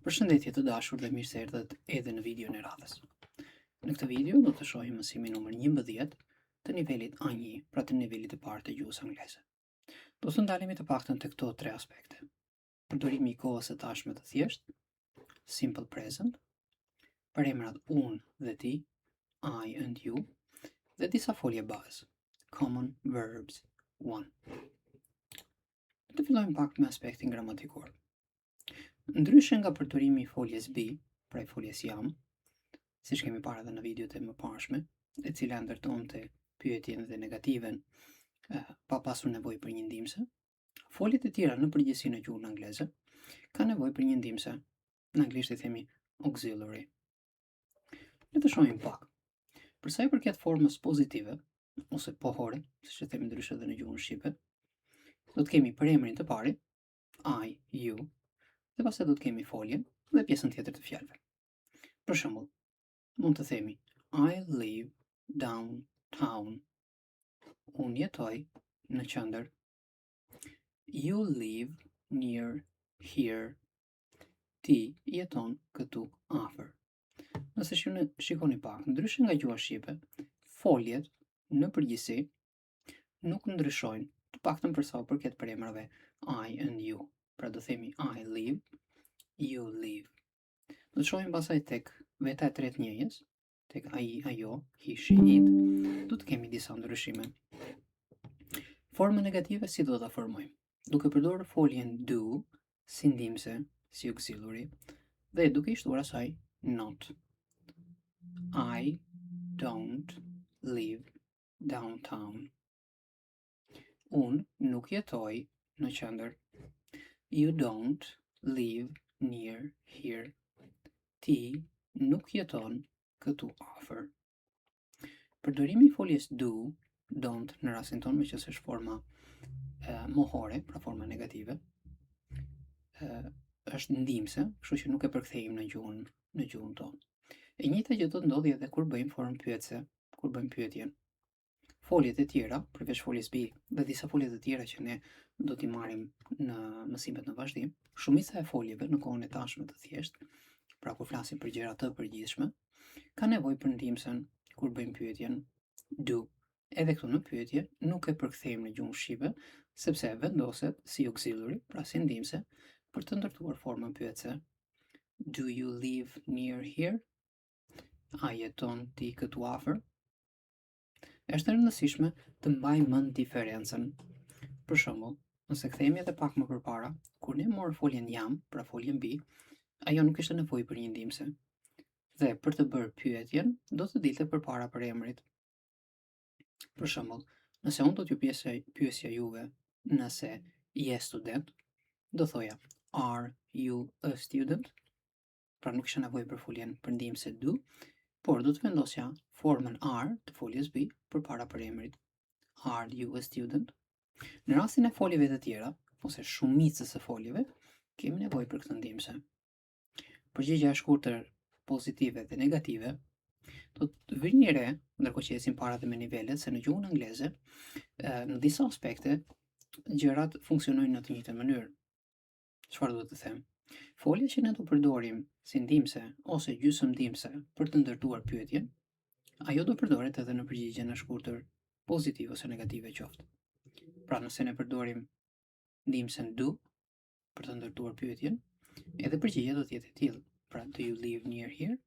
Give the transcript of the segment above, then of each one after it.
Përshëndetje të dashur dhe mirë se erdhët edhe në videon e radhës. Në këtë video do të shohim mësimin numër 11 të nivelit A1, pra të nivelit të parë të gjuhës angleze. Do të ndalemi të paktën te këto tre aspekte. Përdorimi i kohës së tashme të thjeshtë, simple present, përemrat unë dhe ti, I and you, dhe disa folje bazë, common verbs 1. Të fillojmë pak me aspektin gramatikor. Ndryshe nga përdorimi i foljes be, pra i foljes jam, siç kemi parë edhe në videot e mëparshme, e cila ndërtonte pyetjen dhe negativen pa pasur nevojë për një ndihmëse, foljet e tjera në përgjithësi në gjuhën angleze kanë nevojë për një ndihmëse. Në anglisht i themi auxiliary. Le të shohim pak. Për sa i përket formës pozitive ose pohore, siç e themi ndryshe edhe në gjuhën shqipe, do të kemi përemrin të parit, I, you, dhe pastaj do të kemi foljen dhe pjesën tjetër të fjalëve. Për shembull, mund të themi I live downtown. Unë jetoj në qendër. You live near here. Ti jeton këtu afër. Nëse shikoni pak, ndryshe nga gjuha shqipe, foljet në përgjithësi nuk ndryshojnë, të paktën për sa u përket përemrave I and you. Pra do themi I live, you live. Do të shohim pastaj tek veta e tretë njëjës, tek ai, ajo, he, she, it, do të kemi disa ndryshime. Formën negative si do ta formojmë? Duke përdorur foljen do si ndihmëse, si auxiliary, dhe duke i shtuar asaj not. I don't live downtown. Unë nuk jetoj në qendër. You don't live near here. Ti nuk jeton këtu afër. Përdorimi i foljes do, don't në rastin tonë, meqenëse është forma mohore, pra forma negative, është ndihmëse, kështu që nuk e përkthejmë në gjuhën tonë. E njëjta gjë do të ndodhi edhe kur bëjmë formë pyetëse, kur bëjmë pyetjen. Foljet e tjera, përveç foljes be dhe disa folje të tjera që ne do t'i marrim në mësimet në vazhdim, shumica e foljeve në kohën e tashme të thjeshtë, pra kur flasim për gjëra të përgjithshme, ka nevojë për ndihmësen kur bëjmë pyetjen do. Edhe këtu në pyetje nuk e përkthejmë në gjuhën shqipe, sepse vendoset si auxiliary, pra si ndihmëse, për të ndërtuar formën pyetëse. Do you live near here? A jeton ti këtu afër? Është e rëndësishme të mbajmë mend diferencën. Për shembull, nëse kthehemi edhe pak më përpara, kur ne morëm foljen jam, pra foljen be, ajo nuk ishte nevojë për një ndihmëse. Dhe për të bërë pyetjen, do të dilte përpara përemrit. Për shembull, nëse unë do t'ju pyesja juve nëse je student, do thoja are you a student? Pra nuk ishte nevojë për foljen për ndihmëse do, por do të vendosja formën are të foljes be përpara përemrit. Are you a student? Në rastin e foljeve të tjera, ose shumicës së foljeve, kemi nevojë për këtë ndihmëse. Përgjigjja e shkurtër pozitive dhe negative do të vini re, ndërkohë që ecim para dhe me nivelet, se në gjuhën angleze, në disa aspekte, gjërat funksionojnë në të njëjtën mënyrë. Çfarë do të them? Folja që ne do përdorim si ndihmëse ose gjysmë ndihmëse për të ndërtuar pyetjen, ajo do përdoret edhe në përgjigjen e shkurtër pozitive ose negative qoftë. Pra nëse ne përdorim ndihmësen do për të ndërtuar pyetjen, edhe përgjigja do të jetë e tillë. Pra do you live near here?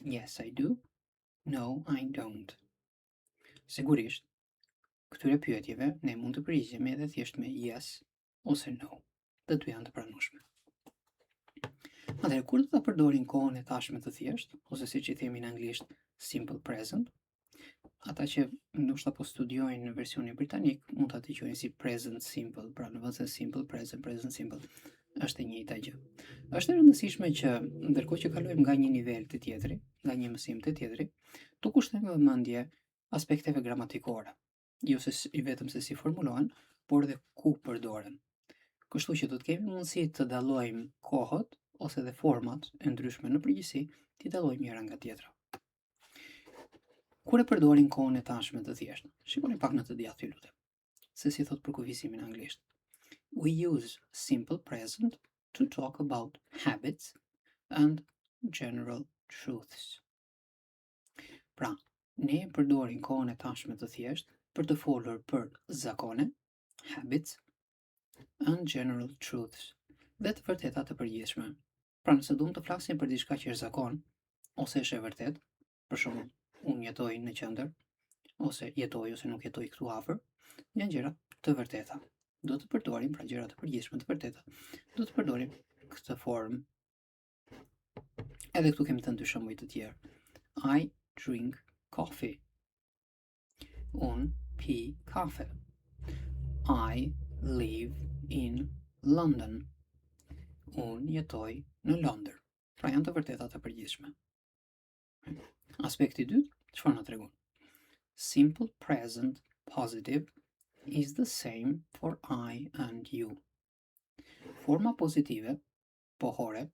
Yes, I do. No, I don't. Sigurisht, këtyre pyetjeve ne mund të përgjigjemi edhe thjesht me yes ose no. Të dy janë të pranueshme. Atëherë, kur do ta përdorim kohën e tashme të thjeshtë, ose siç i themi në anglisht simple present, ata që ndoshta po studiojnë në versionin britanik mund ta dëgjojnë si present simple, pra në vend se simple present, present simple, është e njëjta gjë. Është e rëndësishme që ndërkohë që kalojmë nga një nivel te tjetri, nga një mësim te tjetri, të kushtojmë vëmendje aspekteve gramatikore, jo vetëm se si formulohen, por edhe ku përdoren. Kështu që do të kemi mundësi të dallojmë kohët ose dhe format e ndryshme në përgjithësi, t'i dallojmë njëra nga tjetra. Kur e përdorim kohën e tashme të thjeshtë, shikoni pak në të djathtë, ju lutem. Se si thot përkufizimin në anglisht. We use simple present to talk about habits and general truths. Pra, ne përdorim kohën e tashme të thjesht për të folur për zakone, habits, and general truths, dhe të vërteta të përgjithshme. Pra, nëse duam të flasim për diçka që është zakon, ose është e vërtet, për shembull, unë jetoj në qendër, ose jetoj ose nuk jetoj këtu afër, janë gjëra të vërteta. Do të përdorim pra gjëra të përgjithshme të vërteta. Do të përdorim këtë formë. Edhe këtu kemi të dy shembuj të tjerë. I drink coffee. Unë pi kafe. I live in London. Unë jetoj në Londër. Pra janë të vërteta të përgjithshme. Aspekti i dytë, çfarë na tregon? Simple present positive is the same for I and you. Forma pozitive, pohore,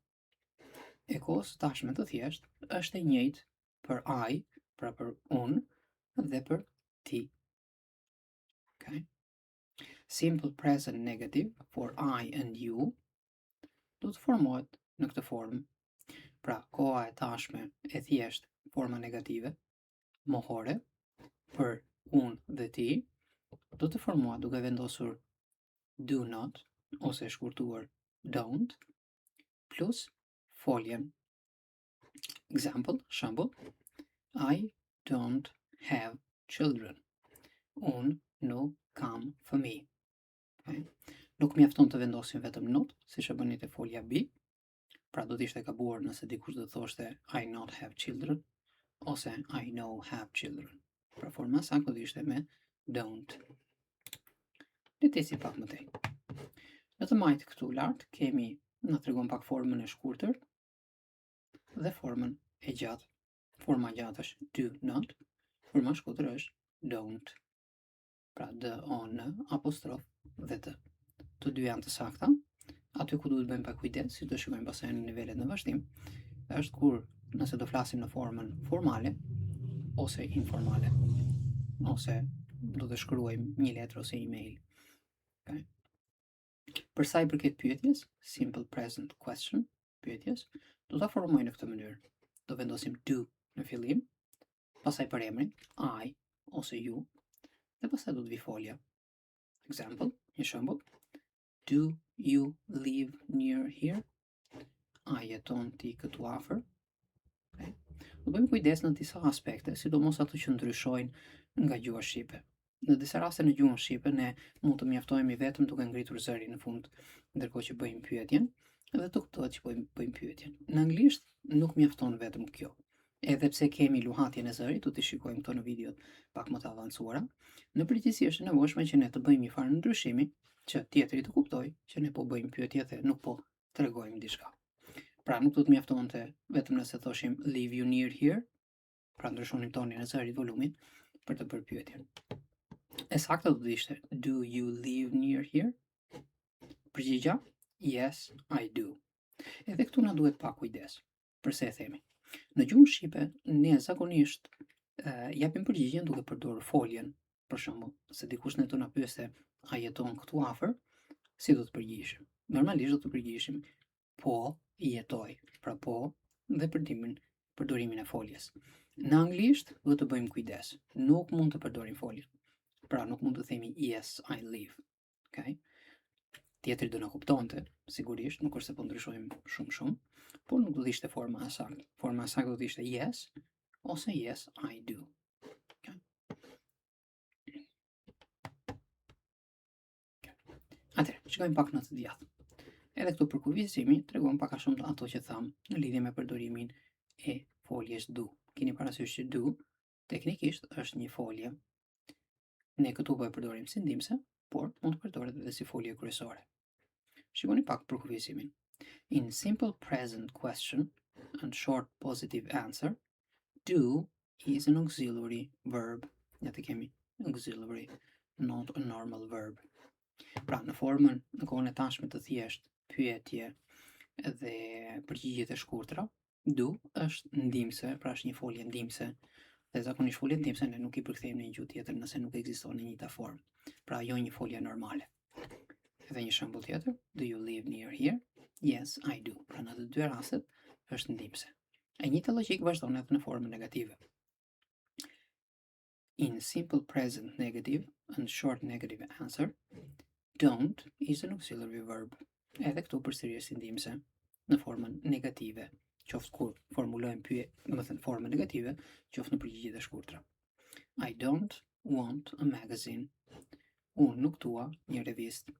e kohës tashme të thjesht është e njëjtë për I, pra për unë, dhe për ti. Okay? Simple present negative for I and you do të formohet në këtë formë. Pra, koha e tashme e thjesht, forma negative, mohore, për unë dhe ti, do të formohet duke vendosur do not, ose shkurtuar don't, plus foljen. Example, shembull, I don't have children. Unë nuk kam fëmijë. Okay? Nuk mjafton të vendosim vetëm not, siç e bëni te folja B. Pra do të ishte gabuar nëse dikush do thoshte I not have children ose I know have children. Pra forma saktë do të ishte me don't. Le të ecim pak më tej. Në të majtë këtu lart kemi na tregon pak formën e shkurtër dhe formën e gjatë. Forma e gjatë është do not, forma e shkurtër është don't. Pra D-O-N apostrof dhe T. Të dy janë të sakta. Aty ku duhet bëjmë pak kujdes, si do shikojmë pastaj në nivelet në vazhdim, është kur nëse do flasim në formën formale ose informale, ose do të shkruajmë një letër ose email. Okay? Për sa i përket pyetjes, simple present question, pyetjes, do ta formojmë në këtë mënyrë. Do vendosim do në fillim, pastaj për emrin, I ose you, dhe pastaj do të vi folja. Example, një shembull. Do you live near here? A jeton ti këtu afër? Okay. Do bëjmë kujdes në disa aspekte, sidomos ato që ndryshojnë nga gjuha shqipe. Në disa raste në gjuhën shqipe ne mund të mjaftohemi vetëm duke ngritur zërin në fund, ndërkohë që bëjmë pyetjen, dhe të kuptohet që bëjmë pyetjen. Në anglisht nuk mjafton vetëm kjo. Edhe pse kemi luhatjen e zërit, do t'i shikojmë këto në videot pak më të avancuara, në përgjithësi është e nevojshme që ne të bëjmë një farë ndryshimi që tjetri të kuptoj që ne po bëjmë pyetje dhe nuk po tregojmë diçka. Pra nuk do të mjaftonte vetëm nëse thoshim live you near here, pra ndryshonim tonin e zërit, volumin, për të bërë pyetjen. E saktë do të ishte do you live near here? Përgjigja, yes, I do. Edhe këtu na duhet pak kujdes. Përse e themi? Në gjuhën shqipe ne zakonisht japim përgjigjen duke përdorur foljen. Për shembull, se dikush ne do na pyeste a jeton këtu afër, si do të përgjigjeshim? Normalisht do të përgjigjeshim po jetoj. Pra po dhe përdorimin e foljes. Në anglisht do të bëjmë kujdes. Nuk mund të përdorim foljen. Pra nuk mund të themi yes, I live. Okay? Tjetri do na kuptonte, sigurisht, nuk është se po ndryshojmë shumë, por nuk do të ishte forma e saktë. Forma e saktë do të ishte yes ose yes, I do. Atëherë, shikojmë pak në të djathtë. Edhe këtu për kufizimi tregon pak a shumë ato që tham në lidhje me përdorimin e foljes do. Keni parasysh që do teknikisht është një folje. Ne këtu po e përdorim si ndihmëse, por mund të përdoret edhe si folje kryesore. Shikoni pak për kufizimin. In simple present question and short positive answer, do is an auxiliary verb. Ja të kemi auxiliary, not a normal verb. Pra në formën në kohën e tashme të thjesht, pyetje dhe përgjigjet e shkurtra, do është ndihmëse, pra është një folje ndihmëse. Dhe zakonisht folje ndihmëse ne nuk i përkthejmë në një gjuhë tjetër nëse nuk ekziston në njëjta formë. Pra jo një folje normale. Edhe një shembull tjetër, do you live near here? Yes, I do. Pra në të dy rastet është ndihmëse. E njëjta logjik vazhdon edhe në formën negative. In simple present negative and short negative answer, don't is an auxiliary verb. Edhe këtu përsërisë si ndihmëse në formën negative, qoftë kur formulojmë pyetje, domethënë formën negative, qoftë në përgjigje të shkurtra. I don't want a magazine. Unë nuk dua një revistë.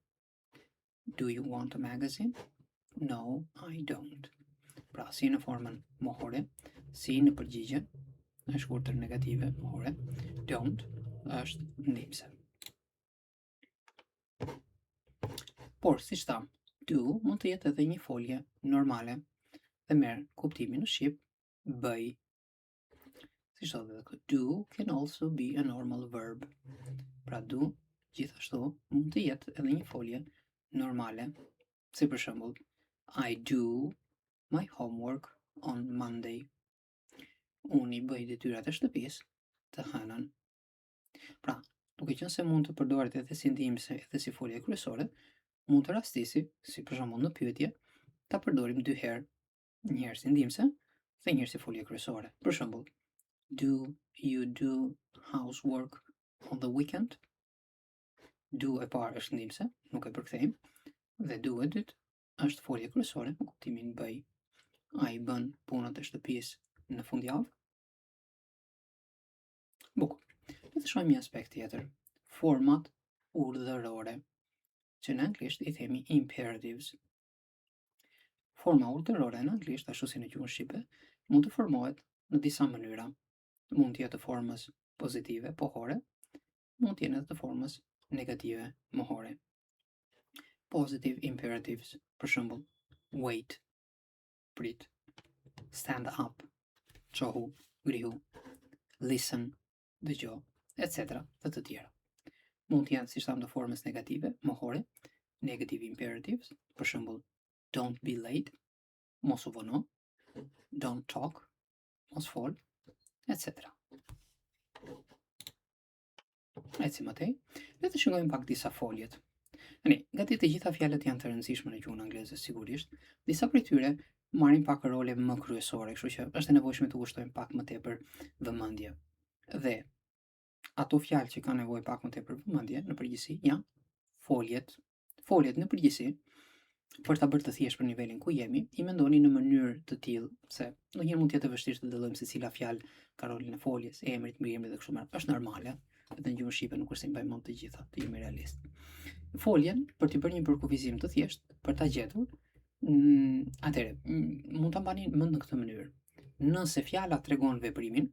Do you want a magazine? No, I don't. Pra, si në formën mohore, si në përgjigje në shkurtër negative mohore, don't është ndihmëse. Por, si tham, do mund të jetë edhe një folje normale dhe merr kuptimin në shqip bëj. Si thotë edhe këtu, do can also be a normal verb. Pra, do gjithashtu mund të jetë edhe një folje normale, si për shembull, I do my homework on Monday. Unë i bëj detyrat e shtëpisë të hënën. Pra, duke qenë se mund të përdoret edhe si ndihmëse edhe si folje kryesore, mund të rastisi, si për shembull në pyetje, ta përdorim dy herë, një herë si ndihmëse dhe një herë si folje kryesore. Për shembull, do you do housework on the weekend? Do e parë është ndihmëse, nuk e përkthejmë, dhe do e dytë është folje kryesore me kuptimin bëj. Ai bën punët e shtëpisë në fundjavë. Bukur. Le të shohim një aspekt tjetër. Format urdhërore, që në anglisht i themi imperatives. Forma urdhërore në anglisht, ashtu si në gjuhën shqipe, mund të formohet në disa mënyra. Mund të jetë të formës pozitive, pohore, mund të jenë edhe të formës negative, mohore. Positive imperatives, për shembull, wait, prit, stand up, çohu, grihu, listen, dëgjo, etc. dhe të tjera. Mund të jenë, si thamë, të formës negative, mohore, negative imperatives, për shembull, don't be late, mos u vono, don't talk, mos fol, etc. Ecim atej, le të shikojmë pak disa foljet. Gati të gjitha fjalët janë të rëndësishme në gjuhën angleze, sigurisht. Disa prej tyre marrin pak role më kryesore, kështu që është e nevojshme të kushtojmë pak më tepër vëmendje. Dhe ato fjalë që kanë nevojë pak më tepër vëmendje, në përgjithësi janë foljet. Foljet në përgjithësi, për ta bërë të thjeshtë për nivelin ku jemi, i mendoni në mënyrë të tillë se ndonjëherë mund të jetë e vështirë të dallojmë se cila fjalë ka rolin e foljes, emrit, mbiemrit dhe kështu me radhë. Është normale, edhe në gjuhën shqipe nuk është se mbajmë mend të gjitha, të jemi realist. Foljen, për të bërë një përkufizim të thjeshtë, për ta gjetur, atëherë mund ta mbani mend në këtë mënyrë. Nëse fjala tregon veprimin,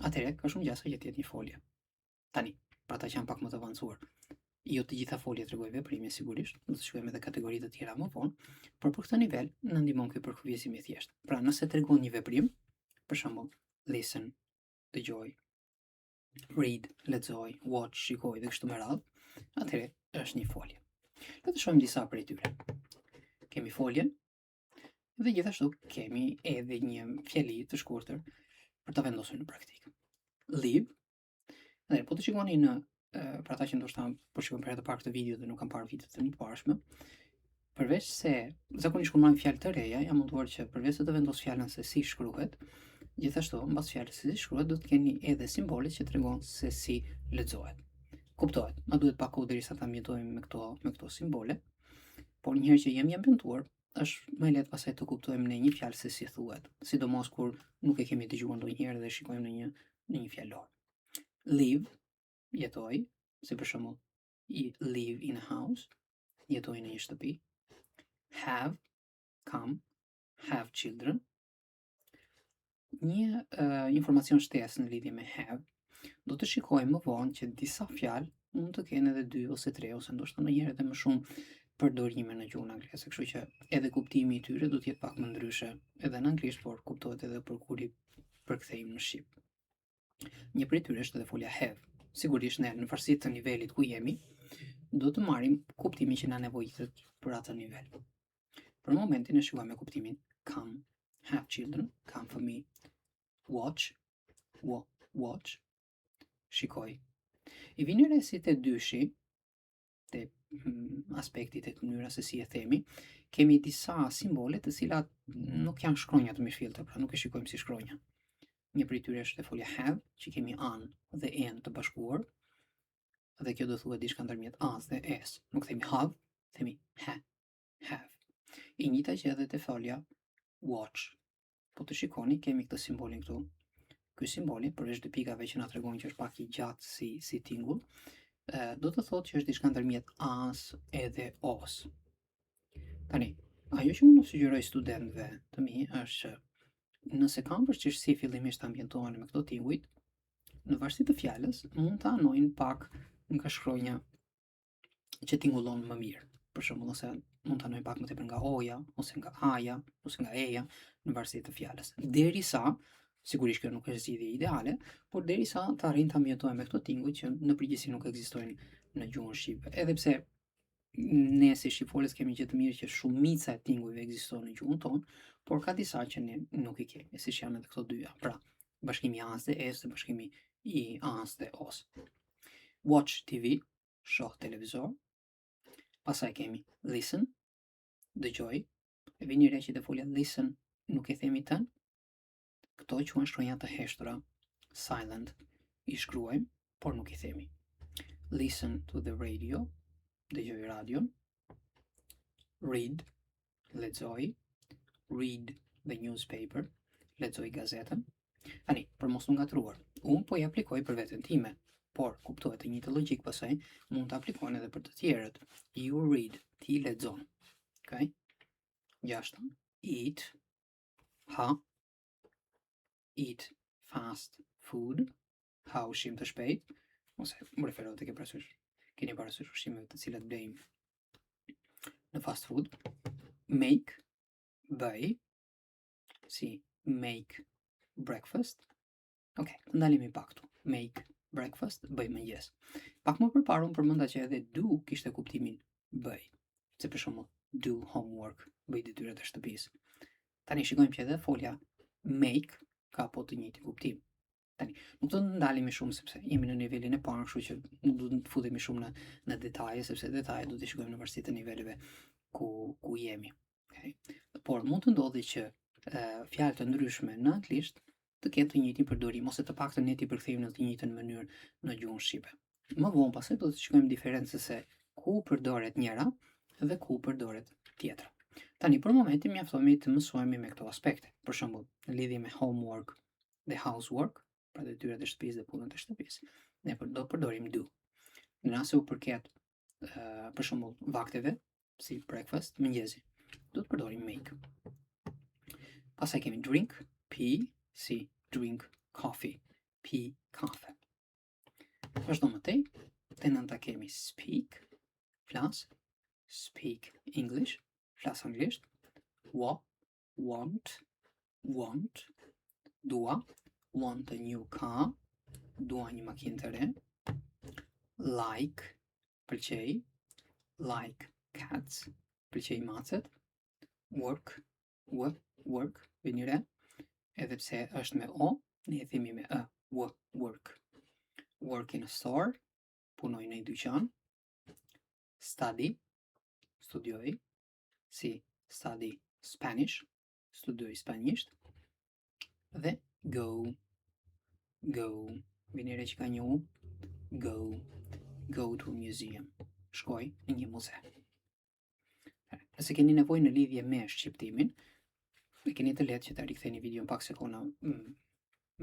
atëherë ka shumë gjasa që të jetë një folje. Tani, për ata që janë pak më të avancuar, jo të gjitha foljet tregojnë veprimin, sigurisht, do të shkojmë edhe kategori të tjera më vonë, por për këtë nivel na ndihmon ky përkufizim i thjeshtë. Pra, nëse tregon një veprim, për shembull, listen, dëgjoj, read, lexoj, watch, shikoj dhe kështu me radhë, atëherë është një folje. Le të shohim disa prej tyre. Kemi foljen dhe gjithashtu kemi edhe një fjali të shkurtër për ta vendosur në praktikë. Live. Dhe po të shikoni në për ata që ndoshta po shikojnë për herë të parë këtë video dhe nuk kanë parë videot e mëparshme, përveç se zakonisht kur marrim fjalë të reja, jam munduar që përveç se të vendos fjalën se si shkruhet, gjithashtu mbas fjalës se si shkruhet do të keni edhe simbolet që tregojnë se si lexohet. Kuptohet, na duhet pak kohë derisa ta mjetojmë me këto simbole, por një herë që jemi ambientuar, është më lehtë pastaj të kuptojmë në një fjalë se si thuhet, sidomos kur nuk e kemi dëgjuar ndonjëherë dhe shikojmë në një fjalor. Live, jetoj, si për shembull, live in a house, jetoj në një shtëpi. Have, kam, have children. Një informacion shtesë në lidhje me have, do të shikojmë më vonë që disa fjalë mund të kenë edhe 2 ose 3 ose ndoshta ndonjëherë edhe më shumë përdorime në gjuhën angleze, kështu që edhe kuptimi i tyre do të jetë pak më ndryshe edhe në anglisht, por kuptohet edhe për kur i përkthejmë në shqip. Një prej tyre është edhe folja have. Sigurisht ne në varësi të nivelit ku jemi, do të marrim kuptimin që na nevojitet për atë nivel. Për momentin e shikojmë me kuptimin come, have children, come fëmijë, watch, watch, shikoj. I vini re si të dyshi, të aspektit e të mënyra se si e themi, kemi disa simbole të cilat nuk janë shkronja të mirëfillte, pra nuk e shikojmë si shkronja. Një prej tyre është e folja have, që kemi an dhe en të bashkuar, dhe kjo do thuhet diçka ndërmjet as dhe es. Nuk themi have, themi have. I njëjta që edhe te folja watch. Po të shikoni, kemi këtë simbolin këtu. Ky simboli, përveç dy pikave që na tregojnë që është pak i gjatë si tingull, do të thotë që është diçka ndërmjet as edhe os. Tani, ajo që unë sugjeroj studentëve të mi është që nëse kanë vështirësi fillimisht të ambientohen me këto tingujt, në varësi të fjalës mund të anojnë pak nga shkronja që tingullon më mirë. Për shembull, ose mund të anojnë pak më tepër nga oja, ose nga aja, ose nga eja, në varësi të fjalës. Derisa, sigurisht kjo nuk është zgjidhje ideale, por derisa të arrijnë të ambientohen me këto tinguj që në përgjithësi nuk ekzistojnë në gjuhën shqipe. Edhe pse ne si shqipfolës kemi gjë të mirë që shumica e tingujve ekzistojnë në gjuhën tonë, por ka disa që ne nuk i kemi, siç janë edhe këto dyja. Pra, bashkimi as dhe es dhe bashkimi i as dhe os. Watch TV, shoh televizor. Pastaj kemi listen, dëgjoj. E vini re që te folja listen nuk e themi tën. Këto quhen shkronja të heshtura, silent. I shkruajmë, por nuk i themi. Listen to the radio, dëgjoj radion. Read, lexoj. Read the newspaper, lexoj gazetën. Tani, për mos u ngatruar, unë po i aplikoj për veten time, por kuptohet e njëjtë logjik pasaj mund të aplikojnë edhe për të tjerët. You read, ti lexon. Okay? 6. Eat, ha. Eat fast food, ha ushqim të shpejt, ose më referohet të keni parasysh ushqimeve të cilat blejmë në fast food. Make, bëj, si make breakfast. Ok, të ndalemi pak këtu. Make breakfast, bëj mëngjes. Pak më përpara unë përmenda që edhe do kishte kuptimin bëj. Se për shembull, do homework, bëj detyrat e shtëpisë. Tani shikojmë që edhe folja make ka po të njëjtin kuptim. Tani, nuk do të ndalemi shumë sepse jemi në nivelin e parë, kështu që nuk do të futemi shumë në detaje, sepse detajet do t'i shikojmë në varësi të niveleve ku jemi. Okay? Por mund të ndodhi që fjalë të ndryshme në anglisht të kenë të njëjtin përdorim, ose të paktën ne t'i përkthejmë në të njëjtën mënyrë në gjuhën shqipe. Më vonë pastaj do të shikojmë diferencën se ku përdoret njëra dhe ku përdoret tjetra. Tani për momentin mjaftohemi të mësohemi me këto aspekte. Për shembull, në lidhje me homework dhe housework, pra detyrat e shtëpisë dhe punët e shtëpisë, ne do përdorim do. Në rast se u përket për shembull vakteve, si breakfast, mëngjesi, do të përdorim make. Pastaj kemi drink, pi, si drink coffee, pi kafe. Vazhdo më tej, të nënta kemi speak, flas, speak English, flas anglisht, want, dua, want a new car, dua një makinë të re, like, pëlqej, like cats, pëlqej macet, work, vini re, edhe pse është me o, ne e themi me e, work. Work in a store, punoj në një dyqan. Study, studioj, si study Spanish, studioj spanjisht. Dhe go, vini re që ka një u, go to a museum, shkoj në një muze. Nëse keni nevojë në lidhje me shqiptimin, e keni të lehtë që ta riktheni videon pak sekonda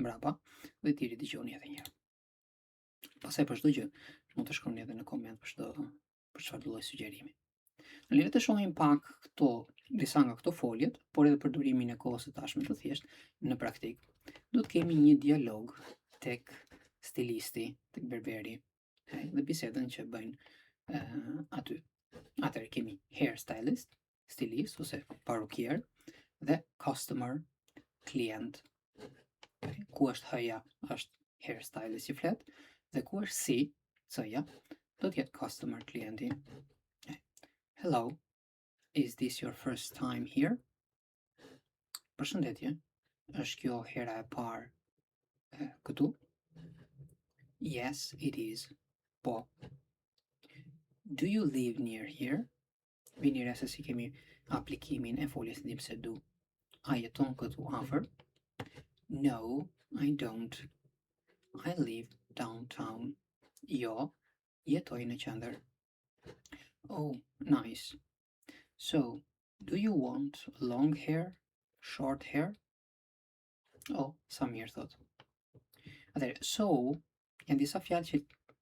mbrapa dhe t'i ridigjoni edhe një herë. Pastaj për çdo gjë, mund të shkruani edhe në koment për çfarë lloj sugjerimi. Në le të shohim pak disa nga këto foljet, por edhe përdorimin e kohës së tashme të thjesht në praktik. Do të kemi një dialog tek stilisti, tek berberi, dhe bisedën që bëjnë aty. Atëherë kemi hairstylist, stilist ose parukier, dhe customer, klient. Ku është h-ja, është hairstylist i flet, dhe ku është si, c-ja, do të jetë customer, klienti. Hello, is this your first time here? Përshëndetje, është kjo hera e parë këtu? Yes, it is. Po. Do you live near here? Vini re se si kemi aplikimin e foljes ndihmëse do. A jeton këtu afër? No, I don't. I live downtown. Jo, jetoj në qendër. Oh, nice. So, do you want long hair? Short hair? Oh, sa mirë thot. Atëherë, so, janë disa fjalë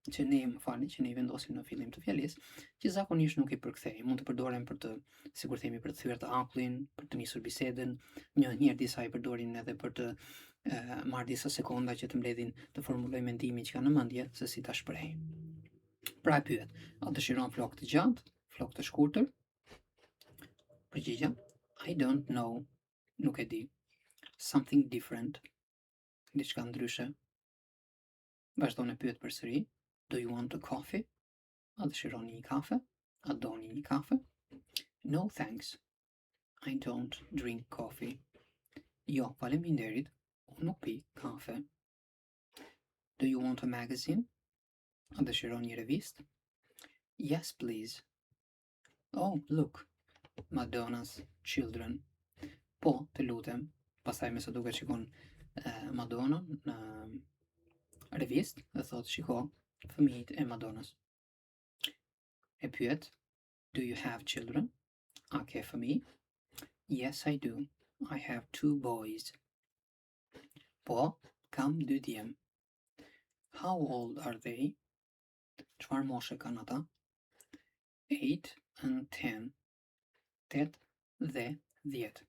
që ne i vendosim në fillim të fjalës, që zakonisht nuk i përkthejmë. Mund të përdoren për të, sikur themi, për të thyer të akullin, për të nisur bisedën, njëherë disa i përdorin edhe për të marrë disa sekonda që të mbledhin të formulojë mendimin që ka në mendje se si ta shprehë. Pra e pyet, a dëshiron flokë të gjatë, flokë të shkurtër? Përgjigja, I don't know. Nuk e di. Something different. Diçka ndryshe. Vazhdon e pyet përsëri, do you want a coffee? A dëshironi një kafe? A doni një kafe? No thanks. I don't drink coffee. Jo, faleminderit, unë nuk pi kafe. Do you want a magazine? A dëshiron një revistë? Yes, please. Oh, look. Madonna's Children. Po, të lutem. Pastaj me sa duket shikon Madonna në revistë dhe thot shiko fëmijët e Madonnas. E pyet, do you have children? A ke fëmijë? Yes, I do. I have 2 boys. Po, kam 2 djem. How old are they? Çfarë moshe kanë ata? 8 and 10. 8 dhe 10.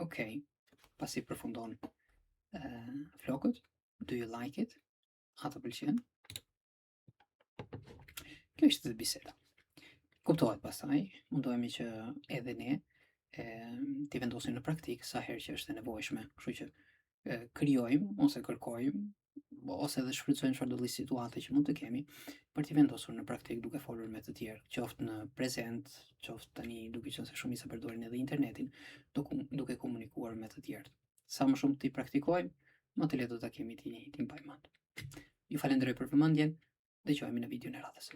Okej, pasi përfundon flokët, do you like it? A të pëlqen? Kjo ishte dhe biseda. Kuptohet pastaj, mundohemi që edhe ne t'i vendosim në praktik sa herë që është e nevojshme, kështu që krijojmë ose kërkojmë ose edhe shfrytëzojmë çfarëdo lloj situate që mund të kemi për t'i vendosur në praktik duke folur me të tjerë, qoftë në prezent, qoftë tani duke qenë se shumica përdorin edhe internetin, duke komunikuar me të tjerë. Sa më shumë t'i praktikojmë, më të lehtë do ta kemi t'i mbajmë mend. Ju falenderoj për vëmendjen, dëgjohemi në videon e radhës.